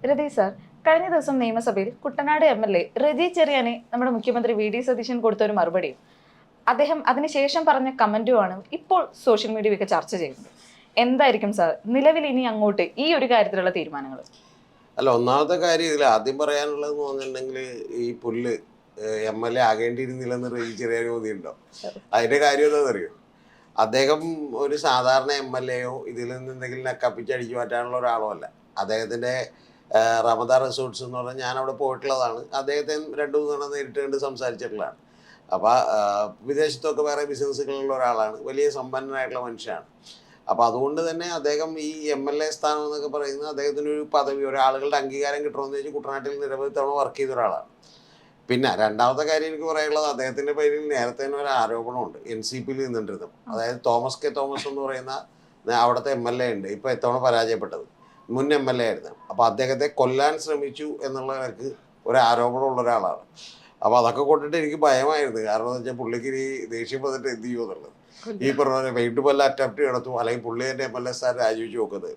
രതി sir, കഴിഞ്ഞ ദിവസം നിയമസഭയിൽ കുട്ടനാട് MLA റെജി ചെറിയാനെ നമ്മുടെ മുഖ്യമന്ത്രി VD സതീശൻ കൊടുത്ത ഒരു മറുപടിയും അദ്ദേഹം അതിനുശേഷം പറഞ്ഞ കമന്റുമാണ് ഇപ്പോൾ സോഷ്യൽ മീഡിയയൊക്കെ ചർച്ച ചെയ്യുന്നത്. എന്തായിരിക്കും സാർ നിലവിൽ ഇനി അങ്ങോട്ട് ഈ ഒരു കാര്യത്തിലുള്ള തീരുമാനങ്ങൾ? അല്ല, ഒന്നാമത്തെ കാര്യം ഇതിൽ ആദ്യം പറയാനുള്ളതെന്ന് പറഞ്ഞിട്ടുണ്ടെങ്കിൽ ഈ പുല്ല് MLA ആകേണ്ടിയിരുന്നില്ലെന്ന് റെജി ചെറിയാൻ തോന്നിയിട്ടുണ്ടോ? അതിന്റെ കാര്യം എന്താണെന്നറിയോ? അദ്ദേഹം ഒരു സാധാരണ MLAയോ ഇതിൽ നിന്ന് എന്തെങ്കിലും നക്കപ്പിച്ചടിച്ചു മാറ്റാനുള്ള ഒരാളോ അല്ല. അദ്ദേഹത്തിന്റെ റമദ റിസോർട്ട്സ് എന്ന് പറഞ്ഞാൽ ഞാൻ അവിടെ പോയിട്ടുള്ളതാണ്. അദ്ദേഹത്തെ 2-3 തവണ നേരിട്ട് കണ്ട് സംസാരിച്ചിട്ടുള്ളതാണ്. അപ്പോൾ വിദേശത്തൊക്കെ വേറെ ബിസിനസ്സുകളുള്ള ഒരാളാണ്, വലിയ സമ്പന്നനായിട്ടുള്ള മനുഷ്യനാണ്. അപ്പോൾ അതുകൊണ്ട് തന്നെ അദ്ദേഹം ഈ MLA സ്ഥാനം എന്നൊക്കെ പറയുന്നത് അദ്ദേഹത്തിനൊരു പദവി, ഒരാളുകളുടെ അംഗീകാരം കിട്ടണമെന്ന് വെച്ചാൽ കുട്ടനാട്ടിൽ നിരവധി തവണ വർക്ക് ചെയ്ത ഒരാളാണ്. പിന്നെ രണ്ടാമത്തെ കാര്യം എനിക്ക് പറയാനുള്ളത്, അദ്ദേഹത്തിൻ്റെ പേരിൽ നേരത്തെ തന്നെ ഒരു ആരോപണമുണ്ട് NCPയിൽ നിന്നിട്ടിരുന്നു. അതായത് തോമസ് കെ തോമസ് എന്ന് പറയുന്ന അവിടുത്തെ MLA ഉണ്ട്, ഇപ്പോൾ ഇത്തവണ പരാജയപ്പെട്ടത്, മുൻ MLA ആയിരുന്നു. അപ്പോൾ അദ്ദേഹത്തെ കൊല്ലാൻ ശ്രമിച്ചു എന്നുള്ളവർക്ക് ഒരു ആരോപണമുള്ള ഒരാളാണ്. അപ്പോൾ അതൊക്കെ കൊണ്ടിട്ട് എനിക്ക് ഭയമായിരുന്നു. കാരണം എന്ന് വെച്ചാൽ പുള്ളിക്ക് ഈ ദേഷ്യം വന്നിട്ട് എന്ത് ചെയ്യുമോ എന്നുള്ളത്. ഈ പറഞ്ഞ വീണ്ടും വല്ല അറ്റംപ്റ്റ് നടത്തും, അല്ലെങ്കിൽ പുള്ളി തന്നെ MLA സ്ഥാനം രാജിവെച്ച് നോക്കുന്നത്.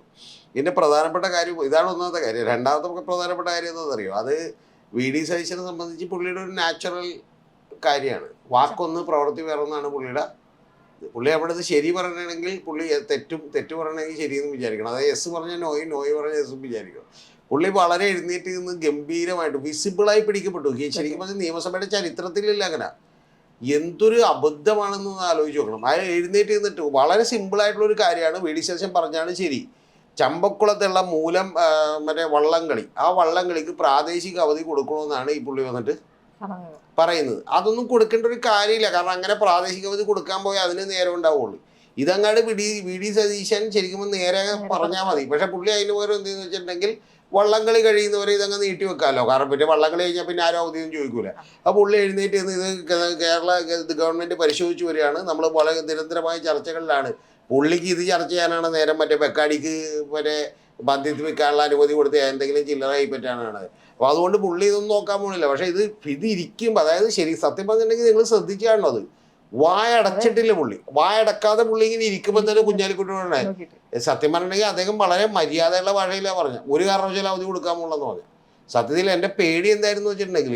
ഇതിൻ്റെ പ്രധാനപ്പെട്ട കാര്യം ഇതാണ്, ഒന്നാമത്തെ കാര്യം. രണ്ടാമത്തെ പ്രധാനപ്പെട്ട കാര്യം എന്താണെന്നറിയോ? അത് VD സതീശനെ സംബന്ധിച്ച് പുള്ളിയുടെ ഒരു നാച്ചുറൽ കാര്യമാണ്. വാക്കൊന്ന് പ്രവൃത്തി വേറൊന്നാണ് പുള്ളിയുടെ. പുള്ളി അവിടുത്തെ ശരി പറയണമെങ്കിൽ പുള്ളി തെറ്റ് പറയണമെങ്കിൽ ശരിയെന്ന് വിചാരിക്കണം. അതായത് എസ് പറഞ്ഞാൽ നോയി പറഞ്ഞാൽ എസും വിചാരിക്കണം. പുള്ളി വളരെ എഴുന്നേറ്റ് നിന്ന് ഗംഭീരമായിട്ട് വിസിബിളായി പിടിക്കപ്പെട്ടു. ശരിക്കും പറഞ്ഞാൽ നിയമസഭയുടെ ചരിത്രത്തിലില്ല അങ്ങനെ. എന്തൊരു അബദ്ധമാണെന്ന് ആലോചിച്ച് നോക്കണം. അത് എഴുന്നേറ്റ് നിന്നിട്ട് വളരെ സിമ്പിളായിട്ടുള്ളൊരു കാര്യമാണ് VD സതീശൻ പറഞ്ഞാണ് ശരി. ചമ്പക്കുളത്തുള്ള മൂലം മറ്റേ വള്ളംകളി, ആ വള്ളംകളിക്ക് പ്രാദേശിക അവധി കൊടുക്കണമെന്നാണ് ഈ പുള്ളി വന്നിട്ട് പറയുന്നത്. അതൊന്നും കൊടുക്കേണ്ട ഒരു കാര്യമില്ല. കാരണം അങ്ങനെ പ്രാദേശിക അവധി കൊടുക്കാൻ പോയാൽ അതിന് നേരം ഉണ്ടാവുള്ളൂ. ഇതങ്ങാട് VD സതീശൻ ശരിക്കും നേരെ പറഞ്ഞാൽ മതി. പക്ഷെ പുള്ളി അതിന് പകരം എന്തെന്ന് വെച്ചിട്ടുണ്ടെങ്കിൽ വള്ളംകളി കഴിയുന്നവരെ ഇതങ്ങ് നീട്ടി വെക്കാമല്ലോ. കാരണം പിന്നെ വള്ളംകളി കഴിഞ്ഞാൽ പിന്നെ ആരും അവധിയൊന്നും ചോദിക്കൂല. അപ്പോൾ പുള്ളി എഴുന്നേറ്റ് നിന്ന് ഇത് കേരള ഗവൺമെൻറ് പരിശോധിച്ച് വരികയാണ്, നമ്മൾ വളരെ നിരന്തരമായ ചർച്ചകളിലാണ്. പുള്ളിക്ക് ഇത് ചർച്ച ചെയ്യാനാണ് നേരം. മറ്റേ ബെക്കാടിക്ക് മറ്റേ മദ്യത്തിൽ വെക്കാനുള്ള അനുമതി കൊടുത്ത് എന്തെങ്കിലും ചില്ലറായി പറ്റാനാണ്. അപ്പോൾ അതുകൊണ്ട് പുള്ളി ഇതൊന്നും നോക്കാൻ പോണില്ല. പക്ഷേ ഇത് ഇരിക്കുമ്പോൾ, അതായത് ശരി സത്യം പറഞ്ഞിട്ടുണ്ടെങ്കിൽ നിങ്ങൾ ശ്രദ്ധിക്കുകയാണോ, അത് വായ അടച്ചിട്ടില്ല പുള്ളി. വായ അടക്കാതെ പുള്ളി ഇങ്ങനെ ഇരിക്കുമ്പോൾ തന്നെ കുഞ്ഞാലിക്കുട്ടിയോടെ സത്യം പറഞ്ഞിട്ടുണ്ടെങ്കിൽ അദ്ദേഹം വളരെ മര്യാദയുള്ള ഭാഷയിലാണ് പറഞ്ഞത്. ഒരു കാരണവശാലും അവധി കൊടുക്കാൻ പോകണമെന്ന് പറഞ്ഞു. സത്യത്തിൽ എൻ്റെ പേടി എന്തായിരുന്നു വെച്ചിട്ടുണ്ടെങ്കിൽ,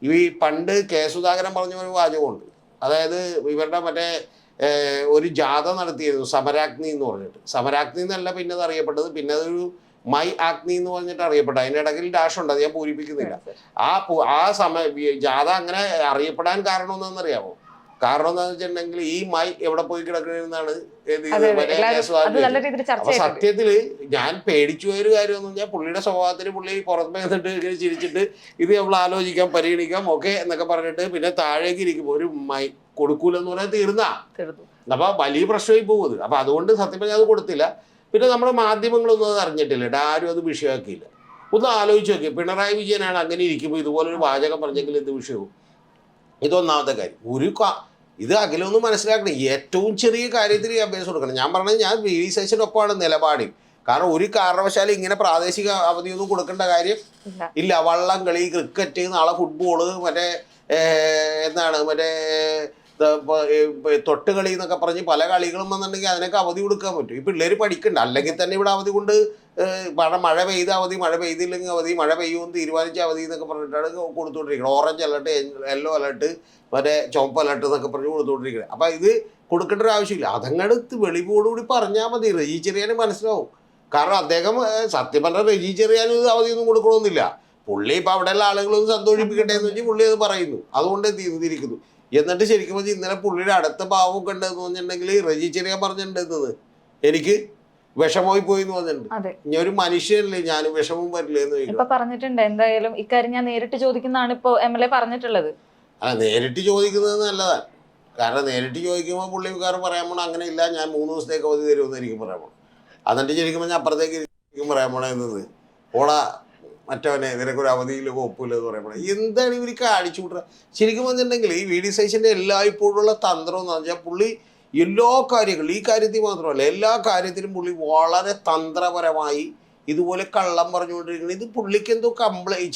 ഈ പണ്ട് കെ സുധാകരൻ പറഞ്ഞ ഒരു വാചകമുണ്ട്. അതായത് ഇവരുടെ മറ്റേ ഒരു ജാഥ നടത്തിയിരുന്നു, സമരാഗ്നി എന്ന് പറഞ്ഞിട്ട്. സമരാഗ്നി എന്നല്ല പിന്നെ അത് അറിയപ്പെട്ടത്, പിന്നെ അതൊരു മൈ ആഗ്നി എന്ന് പറഞ്ഞിട്ട് അറിയപ്പെട്ടു. അതിൻ്റെ ഇടയ്ക്ക് ഡാഷുണ്ട്, അത് ഞാൻ പൂരിപ്പിക്കുന്നില്ല. ആ ജാഥ അങ്ങനെ അറിയപ്പെടാൻ കാരണം എന്താണെന്നറിയാമോ? കാരണം എന്താണെന്ന് വെച്ചിട്ടുണ്ടെങ്കിൽ ഈ മൈ എവിടെ പോയി കിടക്കണമെന്നാണ്. അപ്പൊ സത്യത്തില് ഞാൻ പേടിച്ചു പോയൊരു കാര്യം എന്ന് പറഞ്ഞാൽ, പുള്ളിയുടെ സ്വഭാവത്തിന് പുള്ളി പുറത്ത് നിന്നിട്ട് ഇങ്ങനെ ചിരിച്ചിട്ട് ഇത് നമ്മൾ ആലോചിക്കാം, പരിഗണിക്കാം, ഓക്കെ എന്നൊക്കെ പറഞ്ഞിട്ട് പിന്നെ താഴേക്ക് ഇരിക്കുമ്പോൾ ഒരു മൈ കൊടുക്കൂലെന്ന് പറയാൻ തീർന്നു. അപ്പൊ വലിയ പ്രശ്നമായി പോകുന്നത്. അപ്പൊ അതുകൊണ്ട് സത്യം പറഞ്ഞാൽ അത് കൊടുത്തില്ല. പിന്നെ നമ്മുടെ മാധ്യമങ്ങളൊന്നും അത് അറിഞ്ഞിട്ടില്ല, ആരും അത് വിഷയമാക്കിയില്ല. ഒന്ന് ആലോചിച്ച് നോക്കി, പിണറായി വിജയനാണ് അങ്ങനെ ഇരിക്കുമ്പോൾ ഇതുപോലൊരു വാചകം പറഞ്ഞെങ്കിൽ എന്ത് വിഷയവും? ഇതൊന്നാമത്തെ കാര്യം. ഇത് അഖിലൊന്നും മനസ്സിലാക്കണം. ഏറ്റവും ചെറിയ കാര്യത്തിൽ ഈ അഭ്യാസം കൊടുക്കണം. ഞാൻ പറഞ്ഞത്, ഞാൻ VD സതീശനൊപ്പമാണ് നിലപാടിൽ. കാരണം ഒരു കാരണവശാലും ഇങ്ങനെ പ്രാദേശിക അവധിയൊന്നും കൊടുക്കേണ്ട കാര്യം ഇല്ല. വള്ളംകളി, ക്രിക്കറ്റ്, നാളെ ഫുട്ബോള്, മറ്റേ എന്താണ് മറ്റേ തൊട്ടുകളി എന്നൊക്കെ പറഞ്ഞ് പല കളികളും വന്നിട്ടുണ്ടെങ്കിൽ അതിനൊക്കെ അവധി കൊടുക്കാൻ പറ്റും. ഈ പിള്ളേർ പഠിക്കണ്ട. അല്ലെങ്കിൽ തന്നെ ഇവിടെ അവധി കൊണ്ട് മഴ പെയ്ത അവധി, മഴ പെയ്തില്ലെങ്കിൽ അവധി, മഴ പെയ്യുമെന്ന് തീരുമാനിച്ച അവധി എന്നൊക്കെ പറഞ്ഞിട്ടാണ് കൊടുത്തുകൊണ്ടിരിക്കുന്നത്. ഓറഞ്ച് അലർട്ട്, യെല്ലോ അലർട്ട്, മറ്റേ ചുവപ്പ് അലർട്ട് എന്നൊക്കെ പറഞ്ഞ് കൊടുത്തുകൊണ്ടിരിക്കുന്നത്. അപ്പം ഇത് കൊടുക്കേണ്ട ഒരു ആവശ്യമില്ല. അതങ്ങടുത്ത് വെളിവോടുകൂടി പറഞ്ഞാൽ മതി. റെജി ചെറിയാനും മനസ്സിലാവും. കാരണം അദ്ദേഹം സത്യം പറഞ്ഞാൽ റെജി ചെറിയാനും ഇത് അവധിയൊന്നും കൊടുക്കണമെന്നില്ല. പുള്ളി ഇപ്പം അവിടെയുള്ള ആളുകളൊന്നും സന്തോഷിപ്പിക്കട്ടെ എന്ന് വെച്ചാൽ പുള്ളി അത് പറയുന്നു. അതുകൊണ്ട് തിരിക്കുന്നു. എന്നിട്ട് ശരിക്കും പറഞ്ഞാൽ ഇന്നലെ പുള്ളിയുടെ അടുത്ത ഭാവമൊക്കെ ഉണ്ടെന്ന് പറഞ്ഞിട്ടുണ്ടെങ്കിൽ റെജി ചെറിയാൻ പറഞ്ഞിട്ടുണ്ടെന്നത് എനിക്ക് വിഷമമായി പോയി എന്ന് പറഞ്ഞിട്ടുണ്ട്. ഞാൻ ഒരു മനുഷ്യനല്ലേ, ഞാൻ വിഷമം വരില്ലേ എന്ന് പറഞ്ഞിട്ടുണ്ട്. എന്തായാലും ഇക്കാര്യം ഞാൻ നേരിട്ട് ചോദിക്കുന്നതാണ് ഇപ്പൊ MLA പറഞ്ഞിട്ടുള്ളത്. നേരിട്ട് ചോദിക്കുന്നത് നല്ലതാണ്. കാരണം നേരിട്ട് ചോദിക്കുമ്പോൾ പുള്ളിക്കാരൻ പറയാൻ പോണ അങ്ങനെ ഇല്ല, ഞാൻ 3 ദിവസത്തേക്ക് അവധി തരുമെന്ന് എനിക്ക് പറയാൻ പോണം. എന്നിട്ട് ശരിക്കും പറഞ്ഞാൽ അപ്പുറത്തേക്ക് പറയാൻ പോണേ എന്നത് ഓടാ മറ്റവനെ നിനക്കൊരു അവധിയിൽ ഒപ്പില്ല എന്ന് പറയുമ്പോൾ എന്താണ് ഇവർ കാണിച്ചു വിട്ടുക? ശരിക്കും പറഞ്ഞിട്ടുണ്ടെങ്കിൽ ഈ VD സതീശൻ്റെ എല്ലായ്പ്പോഴുള്ള തന്ത്രം എന്ന് പറഞ്ഞാൽ പുള്ളി എല്ലാ കാര്യങ്ങളും, ഈ കാര്യത്തിൽ മാത്രമല്ല എല്ലാ കാര്യത്തിലും പുള്ളി വളരെ തന്ത്രപരമായി ഇതുപോലെ കള്ളം പറഞ്ഞുകൊണ്ടിരിക്കുന്നത്. ഇത് പുള്ളിക്ക് എന്തോ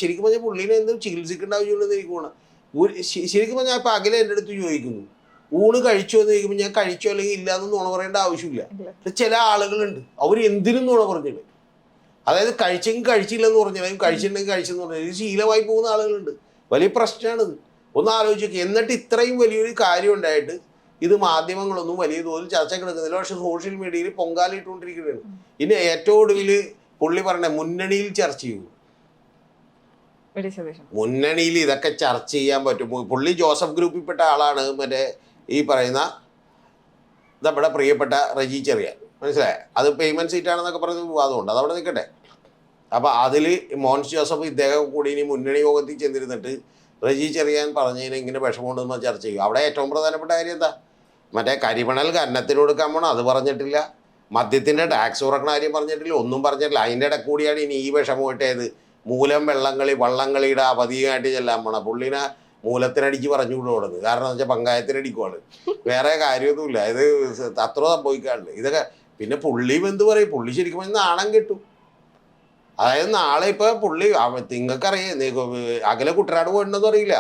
ശരിക്കും പറഞ്ഞാൽ പുള്ളിനെ എന്തോ ചികിത്സിക്കേണ്ട ആവശ്യമുണ്ടെന്ന് എനിക്ക് തോന്നുന്നു. ശരിക്കും പറഞ്ഞാൽ ഇപ്പം അഖില എൻ്റെ അടുത്ത് ചോദിക്കുന്നു, ഊണ് കഴിച്ചോ എന്ന് ചോദിക്കുമ്പോൾ ഞാൻ കഴിച്ചോ അല്ലെങ്കിൽ ഇല്ല എന്ന് നുണ പറയേണ്ട ആവശ്യമില്ല. ചില ആളുകളുണ്ട്, അവർ എന്തിനും നുണ പറഞ്ഞില്ല. അതായത് കഴിച്ചെങ്കിൽ കഴിച്ചില്ലെന്ന് പറഞ്ഞാലും കഴിച്ചിട്ടുണ്ടെങ്കിൽ കഴിച്ചെന്ന് പറഞ്ഞാൽ ഇത് ശീലമായി പോകുന്ന ആളുകളുണ്ട്. വലിയ പ്രശ്നമാണിത്. ഒന്ന് ആലോചിക്കുക. എന്നിട്ട് ഇത്രയും വലിയൊരു കാര്യം ഉണ്ടായിട്ട് ഇത് മാധ്യമങ്ങളൊന്നും വലിയ തോതിൽ ചർച്ചയ്ക്ക് എടുക്കുന്നില്ല. പക്ഷെ സോഷ്യൽ മീഡിയയിൽ പൊങ്കാലിട്ടുകൊണ്ടിരിക്കുകയാണ്. ഇനി ഏറ്റവും ഒടുവിൽ പുള്ളി പറഞ്ഞ മുന്നണിയിൽ ചർച്ച ചെയ്യൂ. മുന്നണിയിൽ ഇതൊക്കെ ചർച്ച ചെയ്യാൻ പറ്റും. പുള്ളി ജോസഫ് ഗ്രൂപ്പിൽപ്പെട്ട ആളാണ്. മറ്റേ ഈ പറയുന്ന നമ്മുടെ പ്രിയപ്പെട്ട റജി ചെറിയാൻ, മനസ്സിലായി? അത് പേയ്മെന്റ് സീറ്റാണെന്നൊക്കെ പറഞ്ഞ് വിവാദമുണ്ട്. അതവിടെ നിൽക്കട്ടെ. അപ്പം അതിൽ മോൻസ് ജോസഫ് ഇദ്ദേഹം കൂടി ഇനി മുന്നണി യോഗത്തിൽ ചെന്നിരുന്നിട്ട് റജി ചെറിയാൻ പറഞ്ഞതിന് ഇങ്ങനെ വിഷമമുണ്ടെന്ന് ചർച്ച ചെയ്യും. അവിടെ ഏറ്റവും പ്രധാനപ്പെട്ട കാര്യം എന്താ? മറ്റേ കരിമണൽ ഖനനത്തിന് കൊടുക്കാൻ പോകണം, അത് പറഞ്ഞിട്ടില്ല. മദ്യത്തിൻ്റെ ടാക്സ് കുറക്കണ കാര്യം പറഞ്ഞിട്ടില്ല, ഒന്നും പറഞ്ഞിട്ടില്ല. അതിൻ്റെ ഇടയിൽ കൂടിയാണ് ഇനി ഈ വിഷമമായിട്ടേത് മൂലം വള്ളംകളിയുടെ അവധിയായിട്ട് ചെല്ലാൻ പോണം. പുള്ളിനെ മൂലത്തിനടിച്ച് പറഞ്ഞു വിടുന്നത്. കാരണം എന്ന് വെച്ചാൽ പങ്കായത്തിനടിക്കുവാണ്, വേറെ കാര്യമൊന്നുമില്ല. ഇത് അത്ര സംഭവിക്കാറുണ്ട് ഇതൊക്കെ. പിന്നെ പുള്ളി എന്ത് പറയും? പുള്ളി ശരിക്കും പറഞ്ഞാൽ നാണം കിട്ടും. അതായത് നാളെ ഇപ്പോൾ പുള്ളി നിങ്ങൾക്കറിയാം, അകലെ കുട്ടനാട് പോയിട്ടുണ്ടെന്ന് അറിയില്ല.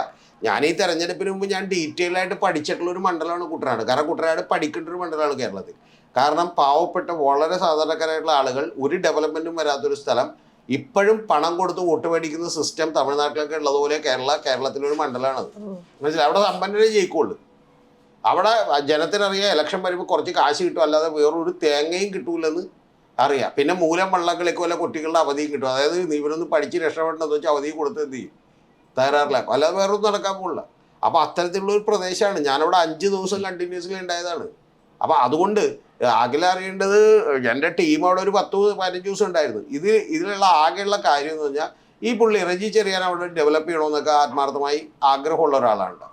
ഞാൻ ഈ തെരഞ്ഞെടുപ്പിന് മുമ്പ് ഞാൻ ഡീറ്റെയിൽ ആയിട്ട് പഠിച്ചിട്ടുള്ളൊരു മണ്ഡലമാണ് കുട്ടനാട്. കാരണം കുട്ടനാട് പഠിക്കേണ്ട ഒരു മണ്ഡലമാണ് കേരളത്തിൽ. കാരണം പാവപ്പെട്ട വളരെ സാധാരണക്കാരായിട്ടുള്ള ആളുകൾ, ഒരു ഡെവലപ്മെൻറ്റും വരാത്തൊരു സ്ഥലം, ഇപ്പോഴും പണം കൊടുത്ത് വോട്ട് മേടിക്കുന്ന സിസ്റ്റം തമിഴ്നാട്ടിലൊക്കെ ഉള്ളതുപോലെ കേരളത്തിലൊരു മണ്ഡലമാണത്. മനസ്സിലായി? അവിടെ സമ്പന്നരെ ജയിക്കുള്ളൂ. അവിടെ ജനത്തിനറിയാം ഇലക്ഷൻ വരുമ്പോൾ കുറച്ച് കാശ് കിട്ടും, അല്ലാതെ വേറൊരു തേങ്ങയും കിട്ടൂലെന്ന് അറിയാം. പിന്നെ മൂലം വള്ളങ്ങളിലേക്ക് വല്ല കുട്ടികളുടെ അവധിയും കിട്ടും. അതായത് ഇവരൊന്നും പഠിച്ച് രക്ഷപ്പെടണമെന്ന് വെച്ചാൽ അവധി കൊടുത്ത് എന്ത് ചെയ്യും? തയ്യാറിലാക്കും. അല്ലാതെ വേറൊന്നും നടക്കാൻ പോകില്ല. അപ്പോൾ അത്തരത്തിലുള്ളൊരു പ്രദേശമാണ്. ഞാനവിടെ 5 ദിവസം കണ്ടിന്യൂസ്ലി ഉണ്ടായതാണ്. അപ്പോൾ അതുകൊണ്ട് അറിയേണ്ടത്, എൻ്റെ ടീം അവിടെ ഒരു 10-15 ദിവസം ഉണ്ടായിരുന്നു. ഇതിലുള്ള ആകെയുള്ള കാര്യം എന്ന് പറഞ്ഞാൽ ഈ പുള്ളി റജി ചെറിയാൻ അവിടെ ഡെവലപ്പ് ചെയ്യണമെന്നൊക്കെ ആത്മാർത്ഥമായി ആഗ്രഹമുള്ള ഒരാളാണ്.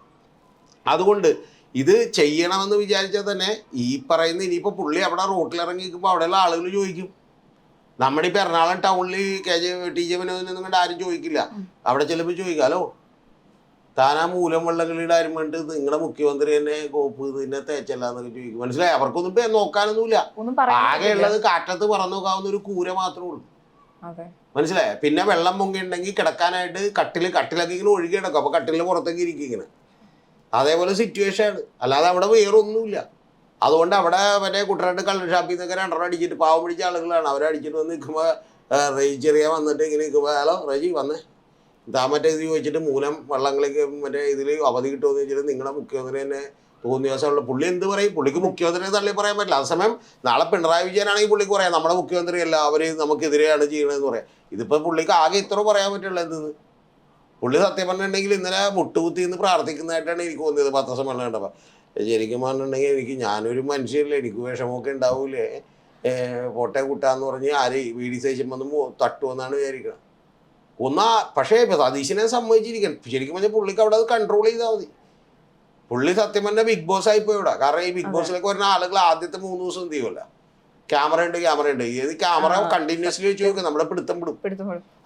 അതുകൊണ്ട് ഇത് ചെയ്യണമെന്ന് വിചാരിച്ചാൽ തന്നെ ഈ പറയുന്ന ഇനിയിപ്പോൾ പുള്ളി അവിടെ റോട്ടിലിറങ്ങി നിൽക്കുമ്പോൾ അവിടെയുള്ള ആളുകൾ ചോദിക്കും. നമ്മുടെ ഇപ്പോൾ എറണാകുളം ടൗണിൽ TJ വിനോദിനൊന്നും കണ്ട് ആരും ചോദിക്കില്ല. അവിടെ ചെല്ലുമ്പോൾ ചോദിക്കാം, ഹലോ താൻ ആ മൂലം വള്ളംകളിയുടെ ആരും വേണ്ടി നിങ്ങളുടെ മുഖ്യമന്ത്രി തന്നെ കോപ്പ് ഇതിനെ തേച്ചല്ലാന്നൊക്കെ ചോദിക്കും. മനസ്സിലായി? അവർക്കൊന്നും നോക്കാനൊന്നുമില്ല. ആകെ ഉള്ളത് കാറ്റത്ത് പറന്നു നോക്കാവുന്ന ഒരു കൂര മാത്രമേ ഉള്ളൂ. മനസ്സിലായ? പിന്നെ വെള്ളം പൊങ്ങിയിട്ടുണ്ടെങ്കിൽ കിടക്കാനായിട്ട് കട്ടിലൊക്കെ ഇങ്ങനെ ഒഴുകി കിടക്കും. അപ്പോൾ കട്ടിലിന് പുറത്തേക്ക് ഇരിക്കും ഇങ്ങനെ. അതേപോലെ സിറ്റുവേഷൻ ആണ്. അല്ലാതെ അവിടെ വേറൊന്നുമില്ല. അതുകൊണ്ട് അവിടെ മറ്റേ കുട്ടനാട്ട് കള്ള് ഷാപ്പിൽ നിന്നൊക്കെ 2 അടിച്ചിട്ട് പാവം പിടിച്ച ആളുകളാണ്. അവരടിച്ചിട്ട് വന്ന് നിൽക്കുമ്പോൾ റജി ചെറിയ വന്നിട്ട് ഇങ്ങനെ നിൽക്കുമ്പോൾ, ഹലോ റജി വന്നേ, മറ്റേ ഇത് ചോദിച്ചിട്ട് മൂലം വള്ളങ്ങളിലേക്ക് മറ്റേ ഇതിൽ അവധി കിട്ടുമെന്ന് വെച്ചിട്ട് നിങ്ങളുടെ മുഖ്യമന്ത്രി തന്നെ തോന്നിയ ദിവസമുള്ള പുള്ളി എന്ത് പറയും? പുള്ളിക്ക് മുഖ്യമന്ത്രിയെ തള്ളി പറയാൻ പറ്റില്ല. അതേസമയം നാളെ പിണറായി വിജയനാണെങ്കിൽ പുള്ളിക്ക് പറയാം നമ്മുടെ മുഖ്യമന്ത്രി അല്ല, അവർ നമുക്കെതിരെയാണ് ചെയ്യണമെന്ന് പറയാം. ഇതിപ്പോൾ പുള്ളിക്ക് ആകെ ഇത്ര പറയാൻ പറ്റുള്ളൂ. എന്തെന്ന് പുള്ളി സത്യം പറഞ്ഞിട്ടുണ്ടെങ്കിൽ ഇന്നലെ മുട്ടുകുത്തി എന്ന് പ്രാർത്ഥിക്കുന്നതായിട്ടാണ് എനിക്ക് തോന്നിയത് പത്രസമ്മേളനം കണ്ടപ്പോൾ. ശരിക്കും പറഞ്ഞിട്ടുണ്ടെങ്കിൽ ഞാനൊരു മനുഷ്യരല്ലേ, എനിക്ക് വിഷമമൊക്കെ ഉണ്ടാവൂലേ, പോട്ടെ കൂട്ടാന്ന് പറഞ്ഞ് ആര് VD സതീശൻ വന്ന് തട്ടുമെന്നാണ് വിചാരിക്കണം. പക്ഷേ സതീശനെ സമ്മതിച്ചിരിക്കണം. ശരിക്കും പറഞ്ഞാൽ പുള്ളിക്ക് അവിടെ അത് കൺട്രോൾ ചെയ്താൽ മതി. പുള്ളി സത്യം പറഞ്ഞാൽ ബിഗ് ബോസ് ആയിപ്പോയി ഇവിടെ. കാരണം ഈ ബിഗ് ബോസിലേക്ക് വരുന്ന ആളുകൾ ആദ്യത്തെ 3 ദിവസം എന്ത് ചെയ്യുമല്ല, ക്യാമറ ഉണ്ട്. ഏത് ക്യാമറ കണ്ടിന്യൂസ്ലി വെച്ച് നോക്കുക, നമ്മുടെ പിടുത്തം വിടും.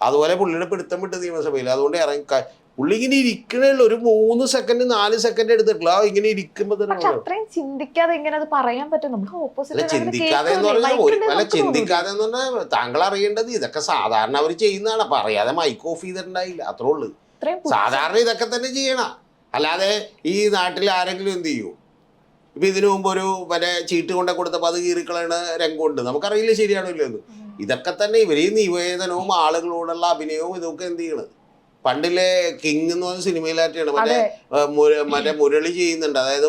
അതുപോലെ പുള്ളിയുടെ പിടുത്തം വിട്ട് നിയമസഭയിൽ. അതുകൊണ്ട് പുള്ളി ഇങ്ങനെ ഇരിക്കണല്ലോ, ഒരു 3 സെക്കൻഡ് 4 സെക്കൻഡ് എടുത്തിട്ടില്ല. ഇങ്ങനെ ഇരിക്കുമ്പോൾ തന്നെ ചിന്തിക്കാതെ എങ്ങനെ അത് പറയാൻ പറ്റും? ചിന്തിക്കാതെ എന്ന് പറഞ്ഞാൽ താങ്കൾ അറിയേണ്ടത് ഇതൊക്കെ സാധാരണ അവർ ചെയ്യുന്നതാണ്. അപ്പൊ അറിയാതെ മൈക്ക് ഓഫ് ചെയ്തിട്ടുണ്ടായില്ല, അത്രേ ഉള്ളൂ. സാധാരണ ഇതൊക്കെ തന്നെ ചെയ്യണം. അല്ലാതെ ഈ നാട്ടിൽ ആരെങ്കിലും എന്ത് ചെയ്യൂ? ഇപ്പൊ ഇതിനു മുമ്പ് ഒരു മറ്റേ ചീട്ട് കൊണ്ടേ കൊടുത്തപ്പോൾ അത് കീറിക്കളയണ രംഗമുണ്ട്. നമുക്കറിയില്ല ശരിയാണോ ഇല്ലയോ എന്ന്. ഇതൊക്കെ തന്നെ ഇവര് ഈ നിവേദനവും ആളുകളോടുള്ള അഭിനയവും ഇതൊക്കെ എന്ത് ചെയ്യണത്. പണ്ടിലെ കിങ് എന്ന് പറഞ്ഞ സിനിമയിലായിട്ടാണ് മറ്റേ മുരളി ചെയ്യുന്നുണ്ട്. അതായത്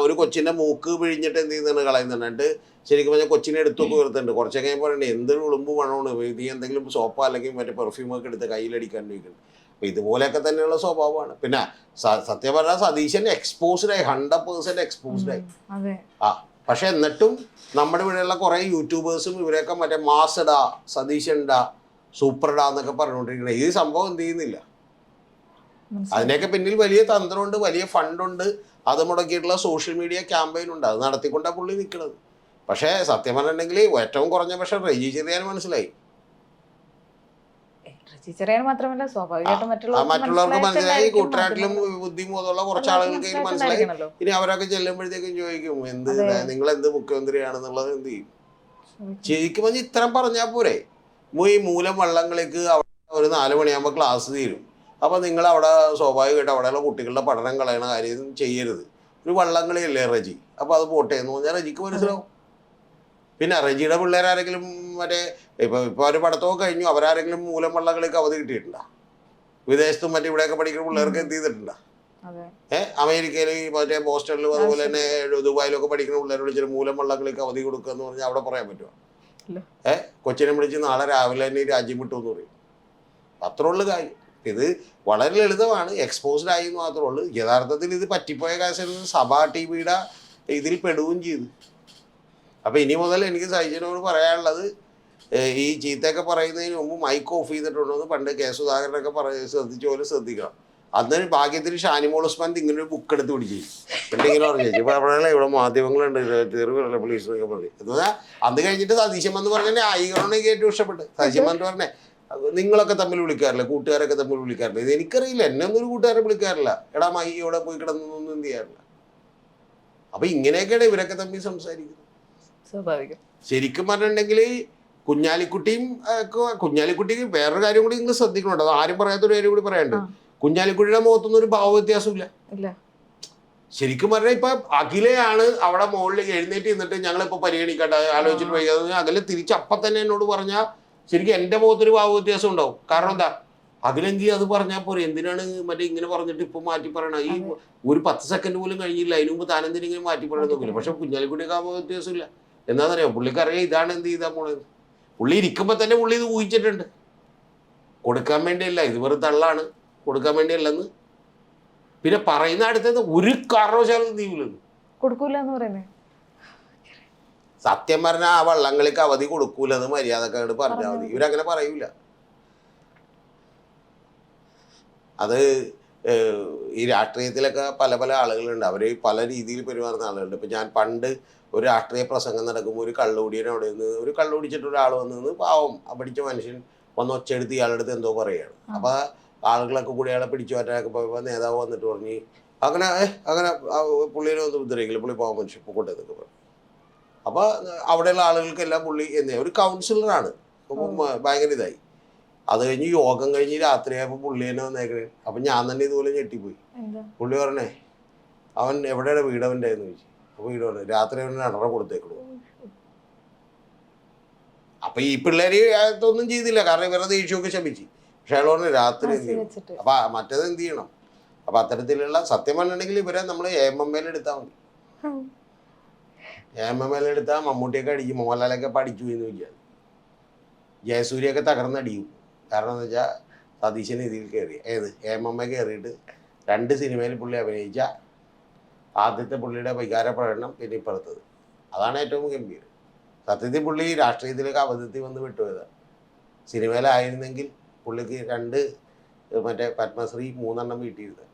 ഒരു കൊച്ചിന്റെ മൂക്ക് പിഴിഞ്ഞിട്ട് എന്ത് ചെയ്യുന്നുണ്ട്, കളയുന്നുണ്ട്. ശരിക്കും പറഞ്ഞാൽ കൊച്ചിനെ എടുത്തൊക്കെ ഉയർത്തുന്നുണ്ട്. കുറച്ചൊക്കെ ഞാൻ പറയണ്ടേ, എന്തൊരു ഉളുമ്പ് മണമാണ്. നീ എന്തെങ്കിലും സോപ്പോ അല്ലെങ്കിൽ മറ്റേ പെർഫ്യൂമൊക്കെ എടുത്ത് കയ്യിലടിക്കാൻ വയ്ക്കണം. അപ്പം ഇതുപോലെയൊക്കെ തന്നെയുള്ള സ്വഭാവമാണ്. പിന്നെ സത്യം പറഞ്ഞാൽ സതീശൻ എക്സ്പോസ്ഡായി, 100% എക്സ്പോസ്ഡായി. പക്ഷെ എന്നിട്ടും നമ്മുടെ ഇവിടെയുള്ള കുറേ യൂട്യൂബേഴ്സും ഇവരെയൊക്കെ മറ്റേ മാസഡാ, സതീശൻഡാ, സൂപ്പർഡാ എന്നൊക്കെ പറഞ്ഞുകൊണ്ടിരിക്കണേ. ഈ സംഭവം എന്ത് ചെയ്യുന്നില്ല. അതിൻ്റെയൊക്കെ പിന്നിൽ വലിയ തന്ത്രമുണ്ട്, വലിയ ഫണ്ടുണ്ട്. അത് മുടക്കിയിട്ടുള്ള സോഷ്യൽ മീഡിയ ക്യാമ്പയിൻ ഉണ്ട്. അത് നടത്തിക്കൊണ്ടാണ് പുള്ളി നിൽക്കുന്നത്. പക്ഷേ സത്യം പറഞ്ഞിട്ടുണ്ടെങ്കിൽ ഏറ്റവും കുറഞ്ഞ പക്ഷെ റജി ചെറിയാൻ മനസ്സിലായി. മാത്രമല്ല സ്വാഭാവികമായിട്ടും മറ്റുള്ളവർക്ക് മനസ്സിലായി. കൂട്ടുകാരിലും ബുദ്ധിമുട്ടുള്ള കുറച്ച് ആളുകൾക്ക് മനസ്സിലായി. ഇനി അവരൊക്കെ ചെല്ലുമ്പോഴത്തേക്കും ചോദിക്കും, എന്ത് നിങ്ങൾ എന്ത് മുഖ്യമന്ത്രിയാണെന്നുള്ളത് എന്ത് ചെയ്യും? ശരിക്കും പറഞ്ഞാൽ ഇത്രയും പറഞ്ഞാൽ പോരെ. ഈ മൂലം വള്ളങ്ങളിലേക്ക് അവിടെ ഒരു 4 മണിയാകുമ്പോൾ ക്ലാസ് തീരും. അപ്പോൾ നിങ്ങൾ അവിടെ സ്വാഭാവികമായിട്ട് അവിടെയുള്ള കുട്ടികളുടെ പഠനം കളയണ കാര്യം ചെയ്യരുത്. ഒരു വള്ളംകളിയല്ലേ റജി, അപ്പോൾ അത് പോട്ടെ എന്ന് പറഞ്ഞാൽ റജിക്ക് മനസ്സിലാവും. പിന്നെ റെജിയുടെ പിള്ളേരാരെങ്കിലും മറ്റേ ഇപ്പൊ ഒരു പഠിത്തമൊക്കെ കഴിഞ്ഞു, അവരാരെങ്കിലും മൂലം വള്ളങ്ങൾക്ക് അവധി കിട്ടിയിട്ടുണ്ടോ? വിദേശത്തും മറ്റേ ഇവിടെയൊക്കെ പഠിക്കുന്ന പിള്ളേർക്ക് എന്ത് ചെയ്തിട്ടുണ്ടോ? അമേരിക്കയിൽ മറ്റേ ബോസ്റ്റണിലും അതുപോലെ തന്നെ ദുബായിലൊക്കെ പഠിക്കുന്ന പിള്ളേർ വിളിച്ചിട്ട് മൂലം വള്ളങ്ങൾക്ക് അവധി കൊടുക്കുക എന്ന് പറഞ്ഞാൽ അവിടെ പറയാൻ പറ്റുമോ? കൊച്ചിനെ വിളിച്ച് നാളെ രാവിലെ തന്നെ രാജ്യം വിട്ടു എന്ന് പറയും. അത്രയുള്ള കാര്യം. ഇത് വളരെ ലളിതമാണ്, എക്സ്പോസ്ഡ് ആയി എന്ന് മാത്രമേ ഉള്ളൂ. യഥാർത്ഥത്തിൽ ഇത് പറ്റിപ്പോയ കേസായിരുന്നു. സഭ TV-യുടെ ഇതിൽ പെടുകയും ചെയ്തു. അപ്പം ഇനി മുതൽ എനിക്ക് സൈജനോട് പറയാനുള്ളത്, ഈ ചീത്തയൊക്കെ പറയുന്നതിന് മുമ്പ് മൈക്ക് ഓഫ് ചെയ്തിട്ടുണ്ടോ എന്ന് പണ്ട് കെ സുധാകരനൊക്കെ ശ്രദ്ധിച്ച പോലെ ശ്രദ്ധിക്കണം. അന്ന് ഭാഗ്യത്തിന് ഷാനിമോൾ ഉസ്മാൻ ഇങ്ങനെ ഒരു ബുക്ക് എടുത്ത് പിടിച്ചു എന്നിങ്ങനെ പറഞ്ഞു. ഇപ്പൊ അവിടെ ഇവിടെ മാധ്യമങ്ങളുണ്ട് പോലീസ് എന്നൊക്കെ പറഞ്ഞു. എന്നാൽ അന്ന് കഴിഞ്ഞിട്ട് സതീശൻ എന്ന് പറഞ്ഞാൽ ആയിക്കോണെ ഏറ്റവും ഇഷ്ടപ്പെട്ട്. സതീശൻ എന്ന് പറഞ്ഞേ, നിങ്ങളൊക്കെ തമ്മിൽ വിളിക്കാറില്ല, കൂട്ടുകാരൊക്കെ തമ്മിൽ വിളിക്കാറില്ല. ഇത് എനിക്കറിയില്ല, എന്നെ ഒന്നും ഒരു കൂട്ടുകാരെ വിളിക്കാറില്ല. എടാ മൈ ഇവിടെ പോയി കിടന്നൊന്നും എന്ത് ചെയ്യാറില്ല. അപ്പൊ ഇങ്ങനെയൊക്കെയാണ് ഇവരൊക്കെ തമ്മിൽ സംസാരിക്കുന്നത്. സ്വാഭാവികം. ശരിക്കും പറഞ്ഞിട്ടുണ്ടെങ്കിൽ കുഞ്ഞാലിക്കുട്ടിക്ക് വേറൊരു കാര്യം കൂടി നിങ്ങൾ ശ്രദ്ധിക്കണുണ്ട്. അത് ആരും പറയാത്തൊരു കാര്യം കൂടി പറയാനുണ്ട്. കുഞ്ഞാലിക്കുട്ടിയുടെ മുഖത്തൊന്നും ഒരു ഭാവ വ്യത്യാസമില്ല. ശരിക്കും പറഞ്ഞാൽ ഇപ്പൊ അഖിലയാണ് അവിടെ മുകളിൽ എഴുന്നേറ്റ് നിന്നിട്ട് ഞങ്ങളിപ്പോ പരിഗണിക്കട്ടെ ആലോചിച്ചിട്ട് വൈകാതെ അഖില തിരിച്ച് അപ്പം തന്നെ എന്നോട് പറഞ്ഞാൽ ശരിക്കും എൻ്റെ മുഖത്തൊരു ഭാവ വ്യത്യാസം ഉണ്ടാവും. കാരണം എന്താ, അഖിലെങ്കിൽ അത് പറഞ്ഞാൽ പോരെ, എന്തിനാണ് മറ്റേ ഇങ്ങനെ പറഞ്ഞിട്ട് ഇപ്പൊ മാറ്റി പറയണ? ഈ ഒരു 10 സെക്കൻഡ് പോലും കഴിഞ്ഞില്ല, അതിന് മുമ്പ് താനെന്തിനും ഇങ്ങനെ മാറ്റി പറയാൻ നോക്കില്ല. പക്ഷെ കുഞ്ഞാലിക്കുട്ടിക്ക് ഭാവ വ്യത്യാസമില്ല. എന്താണെന്നറിയാം, പുള്ളിക്കറിയാം ഇതാണ് എന്ത് ചെയ്താൽ പോണത്. പുള്ളി ഇരിക്കുമ്പോൾ തന്നെ പുള്ളി ഇത് ഊഹിച്ചിട്ടുണ്ട്. കൊടുക്കാൻ വേണ്ടിയല്ല, ഇത് വെറും തള്ളാണ്, കൊടുക്കാൻ വേണ്ടിയല്ലെന്ന്. പിന്നെ പറയുന്ന അടുത്തത് ഒരു കാരണവശാലും തീവില്ലെന്ന് കൊടുക്കൂല എന്ന് പറയുന്നത്. സത്യം പറഞ്ഞാൽ ആ വള്ളങ്ങൾക്ക് അവധി കൊടുക്കൂലെന്ന് മര്യാദക്കാരോട് പറഞ്ഞാൽ മതി. ഇവരങ്ങനെ പറയൂല. അത് ഈ രാഷ്ട്രീയത്തിലൊക്കെ പല പല ആളുകളുണ്ട്, അവർ പല രീതിയിൽ പെരുമാറുന്ന ആളുകളുണ്ട്. ഇപ്പം ഞാൻ പണ്ട് ഒരു രാഷ്ട്രീയ പ്രസംഗം നടക്കുമ്പോൾ ഒരു കള്ളുകുടിയനെ അവിടെ നിന്ന് ഒരു കള്ളുകുടിച്ചിട്ട് ഒരാൾ വന്ന് നിന്ന് പാവം പഠിച്ച മനുഷ്യൻ വന്ന് ഒച്ചെടുത്ത് ഇയാളെടുത്ത് എന്തോ പറയുകയാണ്. അപ്പോൾ ആളുകളൊക്കെ കൂടി അയാളെ പിടിച്ചു മാറ്റാനൊക്കെ പോയപ്പോൾ നേതാവ് വന്നിട്ട് പറഞ്ഞ് അങ്ങനെ പുള്ളിനെ ഒന്നും ഉദ്ധരിക്കില്ല, പുള്ളി പാവം മനുഷ്യൻ പൊക്കോട്ടെ എന്നൊക്കെ പറഞ്ഞു. അപ്പോൾ അവിടെയുള്ള ആളുകൾക്കെല്ലാം പുള്ളി ഒരു കൗൺസിലറാണ്, ഭയങ്കര ഇതായി. അത് കഴിഞ്ഞ് യോഗം കഴിഞ്ഞ് രാത്രിയായപ്പോൾ പുള്ളി തന്നെ വന്നേക്കണേ. അപ്പം ഞാൻ തന്നെ ഇതുപോലെ ഞെട്ടിപ്പോയി. പുള്ളി പറഞ്ഞേ, അവൻ എവിടെയാണ് വീട് അവൻ്റെ എന്ന് ചോദിച്ചു. അപ്പോൾ വീട് പറഞ്ഞു, രാത്രി അവന് 2.5 കൊടുത്തേക്കുള്ളൂ. അപ്പം ഈ പിള്ളേർ ഒന്നും ചെയ്തില്ല, കാരണം ഇവരുടെ ദേഷ്യമൊക്കെ ശമിച്ച്. പക്ഷെ അയാൾ പറഞ്ഞു രാത്രി എന്ത് ചെയ്യണം. അപ്പം മറ്റേത് എന്ത് ചെയ്യണം. അപ്പം അത്തരത്തിലുള്ള സത്യം പറഞ്ഞിട്ടുണ്ടെങ്കിൽ ഇവരെ നമ്മൾ AMMയിൽ എടുത്താൽ മതി. AMMയിൽ എടുത്താൽ മമ്മൂട്ടിയൊക്കെ അടിക്കും, മോഹൻലാലൊക്കെ പഠിച്ചു എന്ന് ചോദിച്ചാൽ ജയസൂര്യൊക്കെ തകർന്നടിക്കും. കാരണം എന്ന് വെച്ചാൽ സതീശൻ ഇതിൽ കയറി AMM കയറിയിട്ട് 2 സിനിമയിൽ പുള്ളി അഭിനയിച്ച ആദ്യത്തെ പുള്ളിയുടെ വികാര പ്രകടനം, പിന്നെ ഇപ്പുറത്തത്. അതാണ് ഏറ്റവും ഗംഭീരം. സത്യത്തിൽ പുള്ളി രാഷ്ട്രീയത്തിലേക്ക് അബദ്ധത്തിൽ വന്ന് വിട്ടുപോയതാണ്. സിനിമയിലായിരുന്നെങ്കിൽ പുള്ളിക്ക് 2 മറ്റേ പത്മശ്രീ 3 വീട്ടിയിരുന്നത്.